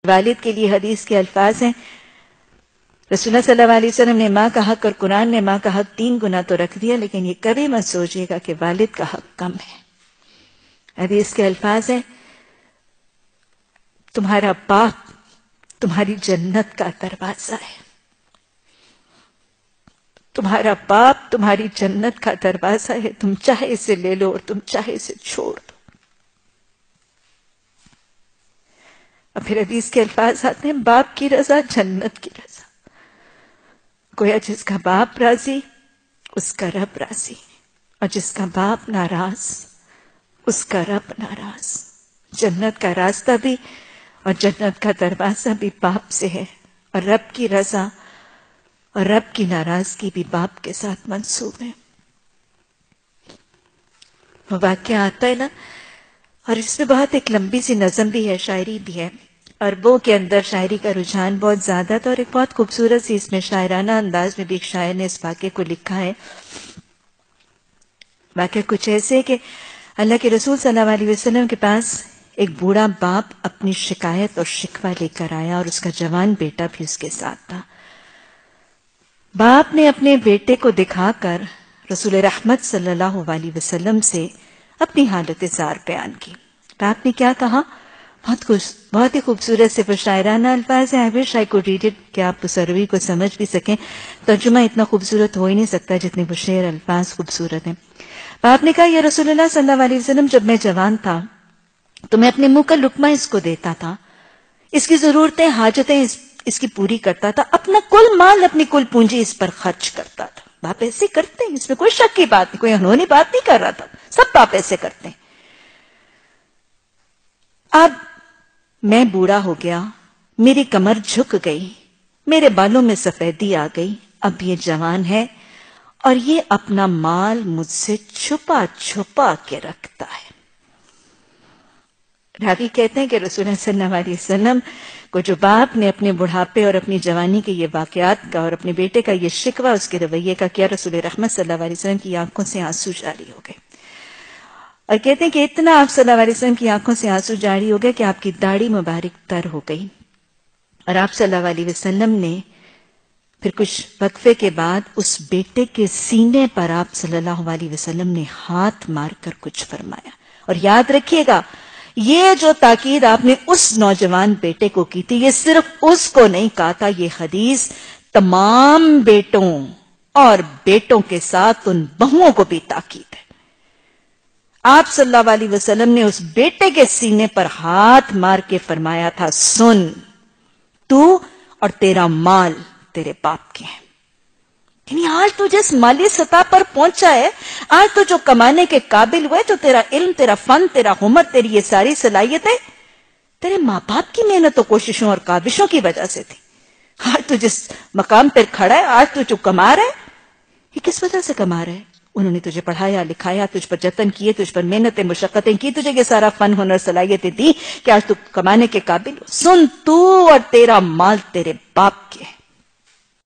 والد کے لیے حدیث کے الفاظ ہیں، رسول اللہ صلی اللہ علیہ وسلم نے ماں کا حق اور قرآن نے ماں کا حق 3 گنا تو رکھ دیا، لیکن یہ کبھی مت سوچیے گا کہ والد کا حق کم ہے۔ حدیث کے الفاظ ہیں، تمہارا باپ تمہاری جنت کا دروازہ ہے، تمہارا باپ تمہاری جنت کا دروازہ ہے، تم چاہے اسے لے لو اور تم چاہے اسے چھوڑ دو۔ اور پھر حدیث کے الفاظ آتے ہیں، باپ کی رضا جنت کی رضا۔ گویا جس کا باپ راضی اس کا رب راضی، اور جس کا باپ ناراض اس کا رب ناراض۔ جنت کا راستہ بھی اور جنت کا دروازہ بھی باپ سے ہے، اور رب کی رضا اور رب کی ناراضگی بھی باپ کے ساتھ منسوب ہے۔ وہ واقعہ آتا ہے نا، اور اس میں بہت ایک لمبی سی نظم بھی ہے، شاعری بھی ہے۔ عربوں کے اندر شاعری کا رجحان بہت زیادہ تھا، اور ایک بہت خوبصورت سی اس میں شاعرانہ انداز میں بھی ایک شاعر نے اس واقعے کو لکھا ہے۔ واقعہ کچھ ایسے کہ اللہ کے رسول صلی اللہ علیہ وسلم کے پاس ایک بوڑھا باپ اپنی شکایت اور شکوہ لے کر آیا، اور اس کا جوان بیٹا بھی اس کے ساتھ تھا۔ باپ نے اپنے بیٹے کو دکھا کر رسول رحمت صلی اللہ علیہ وسلم سے اپنی حالت زار بیان کی۔ باپ نے کیا کہا؟ بہت ہی خوبصورت سے شاعرانہ الفاظ ہیں۔ I wish I could read it کہ آپ اس عربی کو سمجھ بھی سکیں۔ ترجمہ اتنا خوبصورت ہو ہی نہیں سکتا جتنے وہ شعر الفاظ خوبصورت ہیں۔ باپ نے کہا، یا رسول اللہ صلی اللہ علیہ وسلم، جب میں جوان تھا تو میں اپنے منہ کا لقمہ اس کو دیتا تھا، اس کی ضرورتیں حاجتیں اس کی پوری کرتا تھا، اپنا کل مال اپنی کل پونجی اس پر خرچ کرتا تھا۔ باپ ایسے کرتے ہیں، اس میں کوئی شک کی بات نہیں، کوئی انہونی بات نہیں کر رہا تھا، سب باپ ایسے کرتے ہیں۔ اب میں بوڑھا ہو گیا، میری کمر جھک گئی، میرے بالوں میں سفیدی آ گئی، اب یہ جوان ہے اور یہ اپنا مال مجھ سے چھپا چھپا کے رکھتا ہے۔ راوی کہتے ہیں کہ رسول اللہ صلی اللہ علیہ وسلم کو جو باپ نے اپنے بڑھاپے اور اپنی جوانی کے یہ واقعات کا اور اپنے بیٹے کا یہ شکوہ اس کے رویے کا کیا، رسول رحمت صلی اللہ علیہ وسلم کی آنکھوں سے آنسو جاری ہو گئے، اور کہتے ہیں کہ اتنا آپ صلی اللہ علیہ وسلم کی آنکھوں سے آنسو جاری ہو گئے کہ آپ کی داڑھی مبارک تر ہو گئی، اور آپ صلی اللہ علیہ وسلم نے پھر کچھ وقفے کے بعد اس بیٹے کے سینے پر آپ صلی اللہ علیہ وسلم نے ہاتھ مار کر کچھ فرمایا۔ اور یاد رکھیے گا، یہ جو تاکید آپ نے اس نوجوان بیٹے کو کی تھی، یہ صرف اس کو نہیں کہا تھا، یہ حدیث تمام بیٹوں اور بیٹوں کے ساتھ ان بہوؤں کو بھی تاکید ہے۔ آپ صلی اللہ علیہ وسلم نے اس بیٹے کے سینے پر ہاتھ مار کے فرمایا تھا، سن، تو اور تیرا مال تیرے باپ کے ہیں۔ یعنی آج تو جس مالی سطح پر پہنچا ہے، آج تو جو کمانے کے قابل ہوئے، جو تیرا علم، تیرا فن، تیرا ہنر، تیری یہ ساری صلاحیتیں تیرے ماں باپ کی محنت و کوششوں اور کاوشوں کی وجہ سے تھی۔ آج تو جس مقام پر کھڑا ہے، آج تو جو کما رہا ہے، یہ کس وجہ سے کما رہا ہے؟ انہوں نے تجھے پڑھایا، لکھایا، تجھ پر جتن کیے، تجھ پر محنتیں مشقتیں کی، تجھے یہ سارا فن ہنر صلاحیتیں دی کہ آج تو کمانے کے قابل ہو۔ سن، تو اور تیرا مال تیرے باپ کے ہے۔